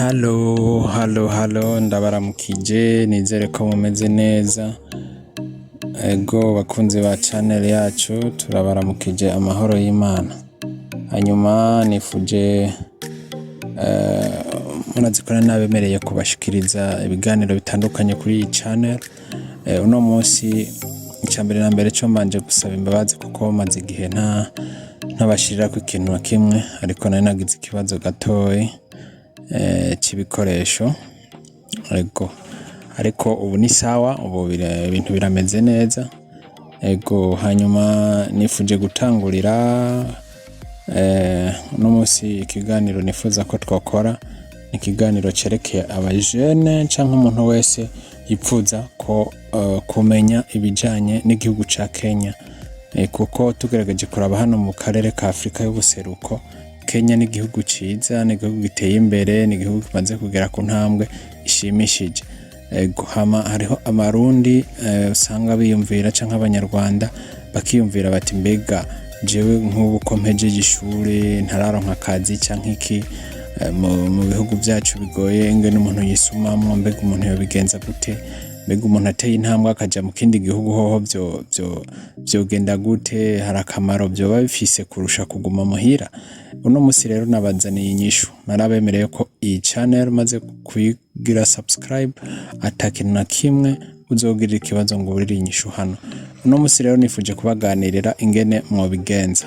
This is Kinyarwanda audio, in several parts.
Halo, ndabaramukije, nizere ko mumeze neza. Ego bakunzi ba channel yacu, turabaramukije amahoro y'Imana. Hanyuma nifuje munazikora nabemereye kubashikiriza ibiganiro bitandukanye kuri iyi channel. Uno munsi icambere na mbere cyo mbanje gusaba imbabazi kuko maze igihe ntabashirira ku ikintu na kimwe, ariko nari nagize ikibazo gatoyi cy'ibikoresho. Ariko ubu ni sawa, ubu ibintu birameze neza. Hanyuma nifuje gutangurira uno munsi ikiganiro nifuza ko twakora ikiganiro cerekeye abajene canke umuntu wese yipfuza ko kumenya ibijanye n'igihugu ca Kenya, kuko tugerageje kuraba hano mu karere ka Afrika y'ubuseruko, Kenya ni igihugu ciza, ni igihugu giteye imbere, ni igihugu kimaze kugera ku ntambwe ishimishije. Hariho amarundi usanga biyumvira canke abanyarwanda bakiyumvira bati mbega jewe nk'ubu ko mpejeje ishuri ntararonka akazi canke iki, mu bihugu byacu bigoye ngene umuntu yisumamwo, mbega umuntu yobigenza gute, mbega umuntu ateye intambwe akaja mu kindi gihugu hoho vyogenda gute, hari akamaro vyoba bifise kurusha kuguma muhira. Uno musi rero nabazaniye inyishu, narabemereye ko iyi channel maze kuyigira subscribe atakintu na kimwe uzogirira ikibazo ngo urire inyishu hano. Uno musi rero nifuje kubaganirira ingene mwobigenza.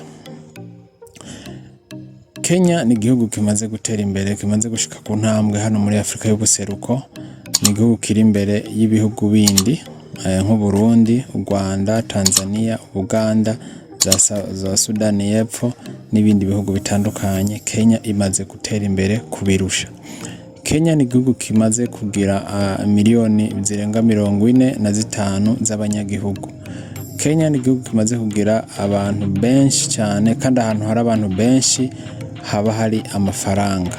Kenya ni igihugu kimaze gutera imbere, kimaze gushika ku ntambwe hano muri Afrika y'ubuseruko. Ni igihugu kiri imbere y'ibihugu bindi nk'u Burundi, u Rwanda, Tanzania, Uganda, za Sudani y'Epfo n'ibindi bihugu bitandukanye. Kenya imaze gutera imbere kubirusha. Kenya ni igihugu kimaze kugira miliyoni zirenga 45 z'abanyagihugu. Kenya ni igihugu kimaze kugira abantu benshi cyane, kandi ahantu hari abantu benshi haba hari amafaranga.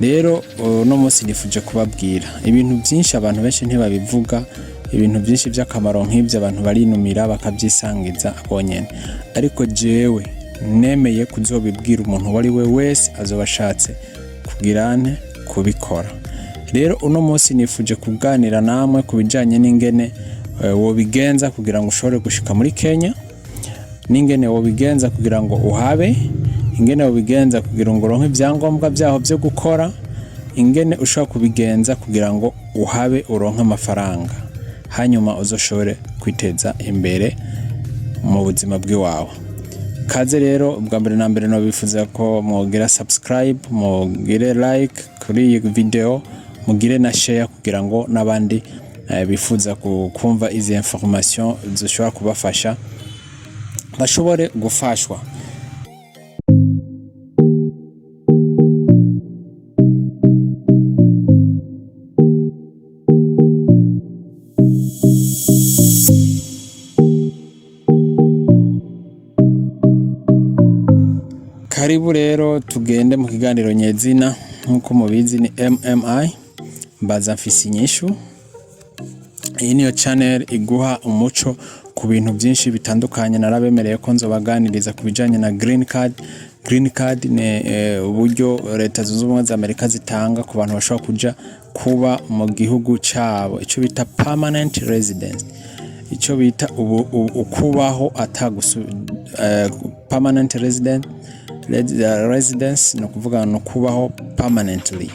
Rero no munsi nifuje kubabwira ibintu byinshi abantu benshi ntibabivuga, ibintu byinshi by'akamaro nk'ibyo abantu barinumira bakabyisangiza abonyene, ariko jewe nemeye kuzobibwira umuntu wari we wese azobashatse kugirane kubikora. Rero uno munsi nifuje kuganira namwe kubijanye n'ingene wobigenza kugira ngo ushobore gushika muri Kenya, n'ingene wobigenza kugira ngo uhabe, ingene wobigenza kugira ngo uronke ibyangombwa byaho byo gukora, ingene ushobora kubigenza kugira ngo uhabe uronke amafaranga, hanyuma uzoshobore kwiteza imbere mu buzima bw'iwawe. Kaze rero ubwa mbere na mbere no bifuza ko mwogira subscribe, mwogire like kuri iyi video, mugire na share kugira ngo nabandi bifuza kumva izi information zishobora kubafasha bashobore gufashwa. Karibu rero tugende mu kiganiro nyezina. Nkuko mubizi ni MMI, mbaza mfise inyishu. Iyi niyo channel iguha umuco ku bintu byinshi bitandukanye. Narabemereye ko nzobaganiriza kubijanye na green card. Green card ni uburyo leta zunze ubumwe za Amerika zitanga ku bantu bashobora kuja kuba mu gihugu cabo, ico bita permanent residence, ico bita ukubaho permanent residence no kuvuga no kubaho permanently,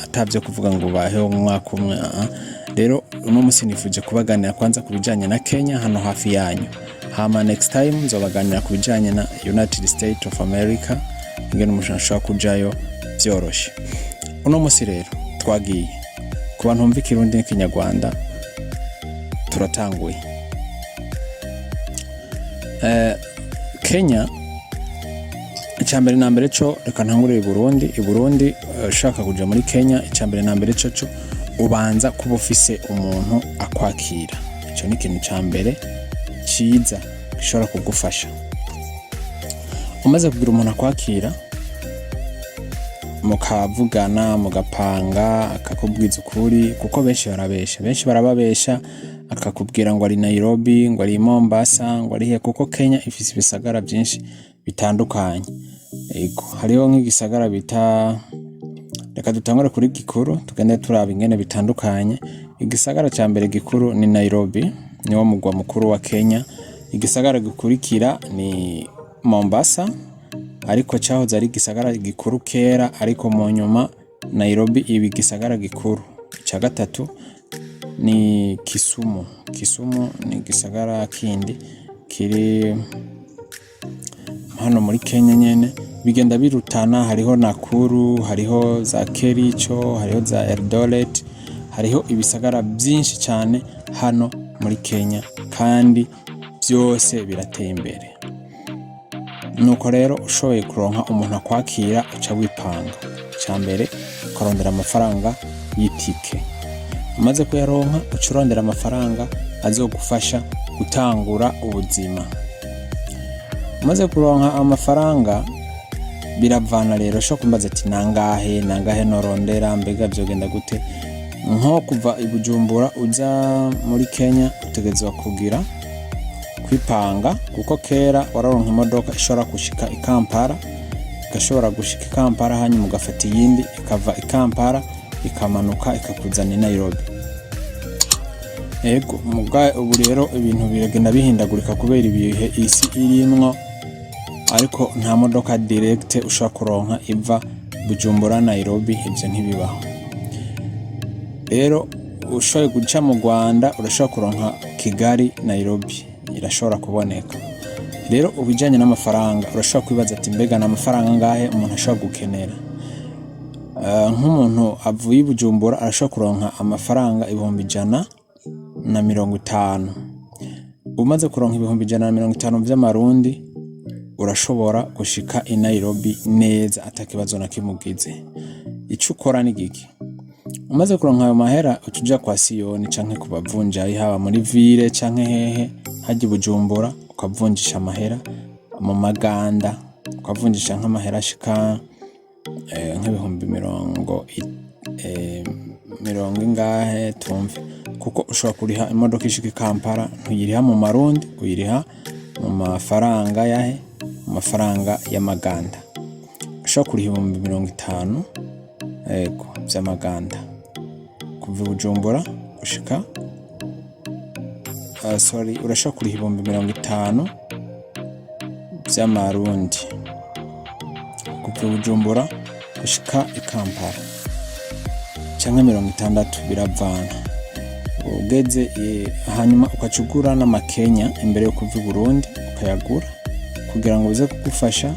atavyo kuvuga ngo baheho umwaka umwe. Rero uno munsi nifuje kubaganira kwanza kubijanye na Kenya hano hafi yanyu, hama next time nzobaganira kubijanye na United States of America, ingene umuntu ashobora kujayo byoroshe. Uno munsi rero twagiye ku bantu bumva Ikirundi n'Ikinyarwanda, turatanguye. Kenya icambere na mbere cyo reka ntangurire i Burundi. Ushaka kuja muri Kenya icambere na mbere cyo ubanza kuba ufise umuntu akwakira. Ico ni ikintu cambere ciza gishobora kugufasha. Umaze kugira umuntu akwakira, mukavugana, mugapanga, akakubwiza ukuri, kuko benshi barababesha, akakubwira ngo ari Nairobi, ngo ari Mombasa, ngo ari he, kuko Kenya ifise ibisagara byinshi bitandukanye. Hariho nk'igisagara bita reka dutangure kuri gikuru tugende turaba ingene bitandukanye. Igisagara ca mbere gikuru ni Nairobi, niwo mugwa mukuru wa Kenya. Igisagara gikurikira ni Mombasa, ariko cyahoze ari igisagara gikuru kera, ariko mu nyuma Nairobi iba igisagara gikuru. Icya gatatu ni Kisumu. Kisumu ni igisagara kindi kiri hano muri Kenya nyene. Bigenda birutana, hariho Nakuru, hariho za Kericho, hariho za Eldoret, hariho ibisagara byinshi cyane hano muri Kenya, kandi byose birateye imbere. Nuko rero ushoboye kuronka umuntu akwakira uca wipanga. Icya mbere ukarondera amafaranga y'itike, umaze kuyaronka uca urondera amafaranga azogufasha gutangura ubuzima. Umaze kuronka amafaranga biravana rero, sho kumbaza ati nangahe norondera, mbega byogenda gute? Nko kuva i Bujumbura uza muri Kenya utegezwa kugira kwipanga, kuko kera wararonka imodoka ishobora gushika i Kampala, igashobora gushika i Kampala hanyuma ugafata iyindi ikava i Kampala ikamanuka ikakuzana i Nairobi. Ego ubu rero ibintu biragenda bihindagurika kubera ibihe isi irimwo, ariko nta modoka direct ushobora kuronka iva Bujumbura Nairobi, ibyo ntibibaho. Rero ushoboye guca mu Rwanda urashobora kuronka Kigali Nairobi, irashobora kuboneka. Rero ubijanye n'amafaranga urashobora kwibaza ati mbega n'amafaranga ngahe umuntu ashobora gukenera. Nk'umuntu avuye i Bujumbura arashobora kuronka amafaranga 150. Umaze kuronka 150 by'amarundi urashobora gushika i Nairobi neza atakibazo na kimugize. Ico ukora ni giki? Umaze kuronka ayo mahera utuja kwa Siyoni canke kubavunjayi, haba muri ville canke hehe haji Bujumbura, ukavunjisha amahera mu maganda, ukavunjisha nk'amahera ashika nk'ibihumbi mirongo ingahe tumve, kuko ushobora kuriha imodoka ishika i Kampala ntuyiriha mu marundi, uyiriha mu mafaranga yahe, mu mafaranga y'amaganda. Ushobora kuriha 50 ego by'amaganda kuva Bujumbura ushika urashobora kuriha 50 by'amarundi kuva Bujumbura ushika i Kampala, canke 60 biravana. Ugeze hanyuma ukacugura n'amakenya imbere yo kuva i Burundi ukayagura kugira ngo bize kugufasha.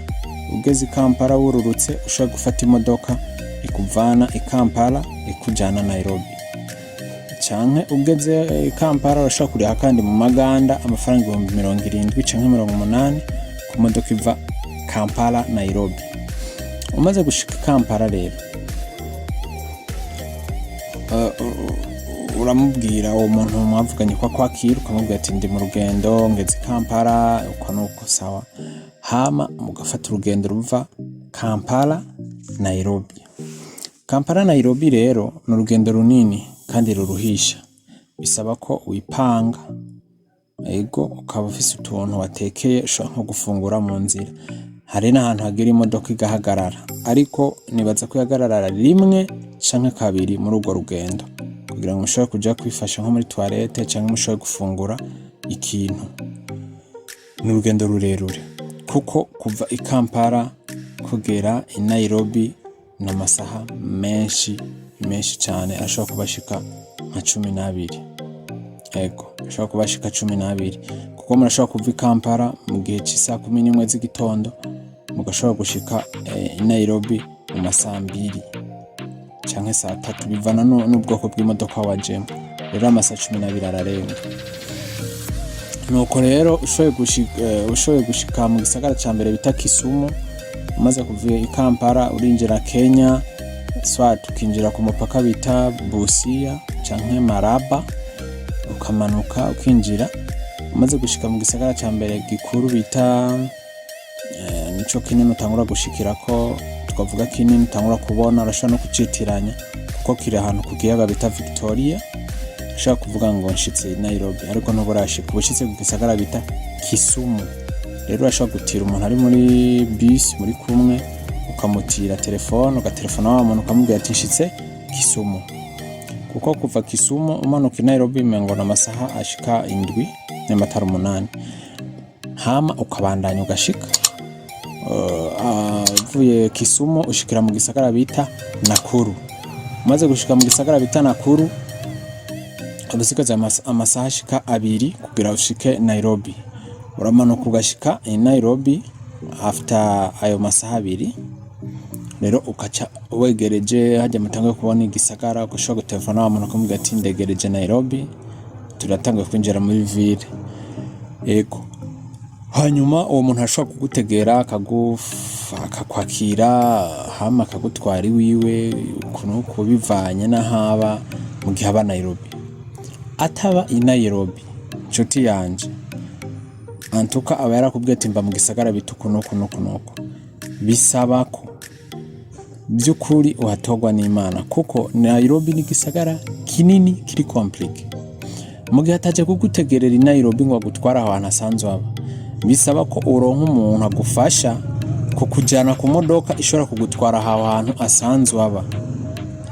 Ugeze i Kampala wururutse ushobora gufata imodoka ikuvana i Kampala ikujana Nairobi, canke ugeze i Kampala urashobora kuriha kandi mu maganda amafaranga 70 canke 80 ku modoka iva Kampala Nairobi. Umaze gushika Kampala rero uramubwira uwo muntu mwavuganye ko kwakira, ukamubwira ati ndi mu rugendo ngeze Kampala, uko nuko sawa. Hama mugafata urugendo ruva Kampala Nairobi. Kampala Nairobi rero ni urugendo runini kandi ruruhisha, bisaba ko wipanga. Ego ukaba ufise utuntu watekeye ushobora nko gufungura mu nzira. Hari n'ahantu hagira imodoka igahagarara, ariko nibaza ko yahagarara rimwe canke kabiri muri urwo rugendo kugira ngo ushobore kuja kwifasha nko muri toilette canke mushobore gufungura ikintu. Ni urugendo rurerure kuko kuva i Kampala kugera i Nairobi n'amasaha menshi cyane, ashobora kubashika nka 12. Ego ashobora kubashika 12 kuko murashobora kuva i Kampala mu gihe cy'isa 11 z'igitondo, mugashobora gushika i Nairobi mu masaha 2 canke saa 3, bivana n'ubwoko bw'imodoka wajemo. Rero amasaha 12 ararenga. Nuko rero ushoboye gushika mu gisagara ca mbere bita Kisumu. Umaze kuva i Kampala urinjira Kenya, ukinjira ku mupaka bita Busia canke Maraba, ukamanuka ukinjira. Umaze gushika mu gisagara ca mbere gikuru bita nico kinini utangura gushikirako, tukavuga kinini utangura kubona, urashobora no kucitiranya kuko kiri ahantu ku kiyaga bita Victoria. Ushaka kuvuga ngo nshitse i Nairobi ariko ntuburashika, ubushitse ku gisagara bita Kisumu. Rero urashobora gutira umuntu ari muri bus muri kumwe, ukamutira telefone, ugaterefona wa muntu ukamubwira ati nshitse Kisumu, kuko kuva Kisumu umanuka i Nairobi mengo na masaha ashika 7 n'amatara 8, hama ukabandanya ugashika uvuye Kisumu ushikira mu gisagara bita Nakuru. Umaze gushika mu gisagara bita Nakuru ubisigaza amasaha ashika 2 kugira ushike Nairobi. Uramanuka ugashika i Nairobi after ayo masaha 2, rero ukaca wegereje hajya mutangiye kubona igisagara, ushobora gutelefona wa muntu ukamubwira ati ndegereje Nairobi, turatangiye kwinjira muri ville. Ego hanyuma uwo muntu ashobora kugutegera akakwakira, hama akagutwara iwiwe ukuntu bivanye n'ahaba mu gihe aba Nairobi. Ataba i Nairobi nshuti yanje, antuka aba yarakubwiye ati mba mu gisagara bita uku, bisaba ko by'ukuri uhatogwa n'Imana, kuko Nairobi ni gisagara kinini kiri complique. Mu gihe ataje kugutegerera i Nairobi ngo agutwara ahantu asanzwe aba, bisaba ko uronka umuntu agufasha kukujyana ku modoka ishobora kugutwara aho hantu asanzwe aba,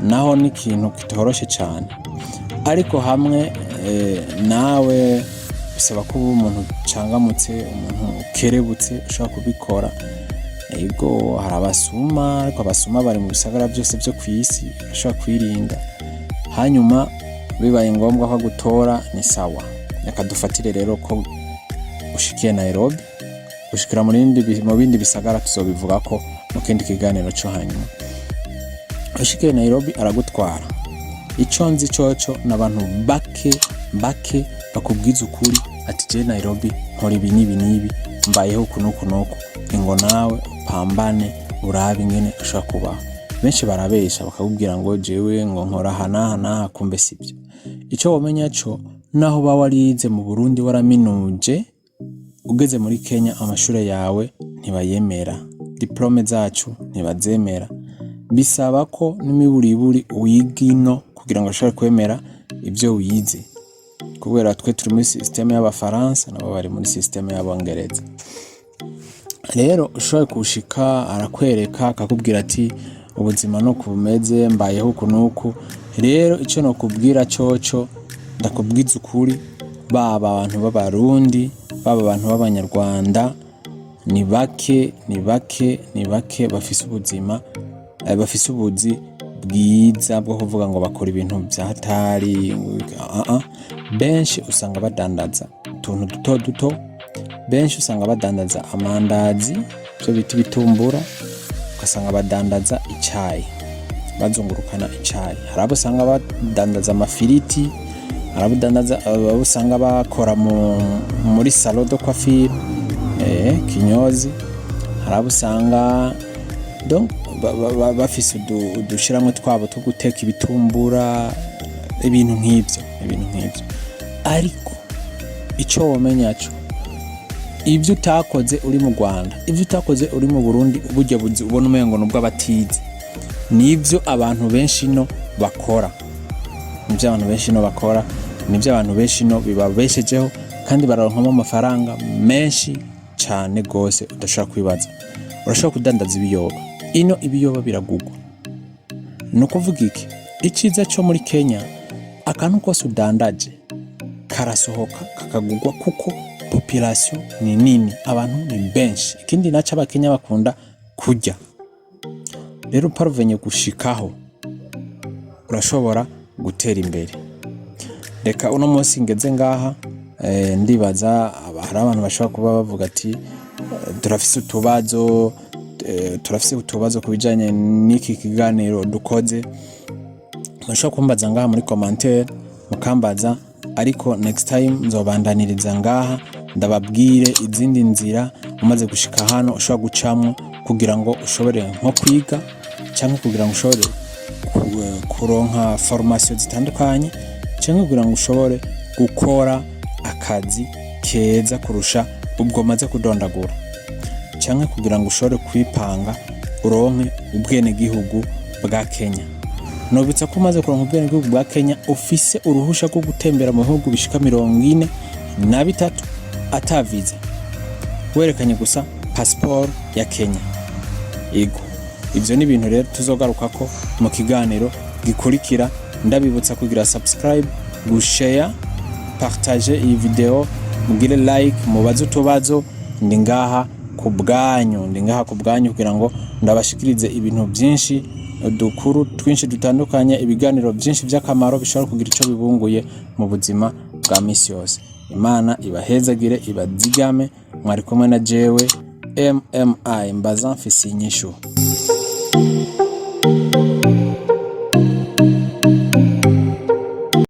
naho ni ikintu kitoroshe cyane. Ariko hamwe nawe bisaba ko umuntu cangamutse, umuntu ukerebutse ushobora kubikora. Ego hari abasuma, ariko abasuma bari mu bisagara byose byo ku isi, bashobora kwirinda. Hanyuma bibaye ngombwa ko gutora ni sawa, reka dufatire rero ko ushikiye Nairobi, ushikira mu bindi bisagara tuzobivuga ko mu kindi kiganiro cyo hanyuma. Ushikiye Nairobi aragutwara, icyo nzi cyoco n'abantu bake bakubwiza ukuri ati je Nairobi nkora ibi n'ibi mbayeho kunuko, ingo nawe pambane urabe ingene ushaka kubaho. Benshi barabesha bakakubwira ngo jewe ngo nkora hana kumbe sibyo. Icyo womenya cyo naho ba warize mu Burundi waraminuje, ugeze muri Kenya amashure yawe ntibayemera, diplome zacu ntibazemera. Bisaba ko n'imiburiburi wigino kugira ngo ushobore kwemera ibyo wize, kubera twe turi muri systeme y'Abafaransa nabo bari muri systeme y'Abongereza. Rero ushobora kushika arakwereka akakubwira ati ubuzima no kubumeze mbayeho kunuko. Rero icyo no kubwira cyoco ndakubwiza ukuri, baba abantu b'Abarundi, baba abantu b'Abanyarwanda, ni bake bafise ubuzima, bafise ubuzi bwiza bwo kuvuga ngo bakora ibintu byatari. Benshi usanga badandaza utuntu duto, benshi usanga badandaza amandazi, byo bita bitumbura, ugasanga badandaza icyayi, bazungurukana icyayi. Hari abo usanga badandaza amafiriti, hari abo usanga bakora muri salon de coiffure, kinyozi. Hari abo usanga bafise udushiramwe twabo two guteka ibitumbura, ibintu nk'ibyo. Ariko icyo womenya cyo, ibyo utakoze uri mu Rwanda, ibyo utakoze uri mu Burundi, ubujya ubona umengo nubwo abatize, nibyo abantu benshi no bakora, nibyo abantu benshi no bibabeshejeho, kandi bararonkamo amafaranga menshi cyane gose udashaka kwibaza. Urashaka kudandaza ibiyoba, ino ibiyoba biragugwa. No kuvuga iki, iciza cyo muri Kenya, akantu kose udandaje karasohoka kakagugwa, kuko population ni nini, abantu ni benshi. Ikindi naca abakenya bakunda kurya. Rero parvenye gushikaho urashobora gutera imbere. Reka uno munsi ngeze ngaha, ndibaza hari abantu bashobora kuba bavuga ati turafise utubazo kubijanye n'iki kiganiro dukoze. Mushobora kumbaza ngaha muri commentaire mukambaza, ariko next time nzobandaniriza ngaha ndababwire izindi nzira umaze gushika hano ushobora gucamo kugira ngo ushobore nko kwiga, cyangwa kugira ngo ushobore kuronka formation zitandukanye, cyangwa kugira ngo ushobore gukora akazi keza kurusha ubwo maze kudondagura, cyangwa kugira ngo ushobore kwipanga uronke ubwene gihugu bwa Kenya. Nobitsa ko umaze kuronka ubwene gihugu bwa Kenya ufise uruhusha rwo gutembera mu bihugu bishika 43 ataviza, werekanye gusa passport ya Kenya. Yego ivyo ni ibintu rero tuzogarukako mu kiganiro gikurikira. Ndabibutsa kugira subscribe, gushare, partager iyi video, mugire like, mubaze utubazo. Ndi ngaha ku bwanyu kugira ngo ndabashikirize ibintu byinshi, udukuru twinshi dutandukanye, ibiganiro byinshi by'akamaro bishobora kugira ico bibunguye mu buzima bwa misi yose. Imana ibahezagire, ibazigame. Mwari kumwe na jewe MMI Mbaza Mfise Inyishu.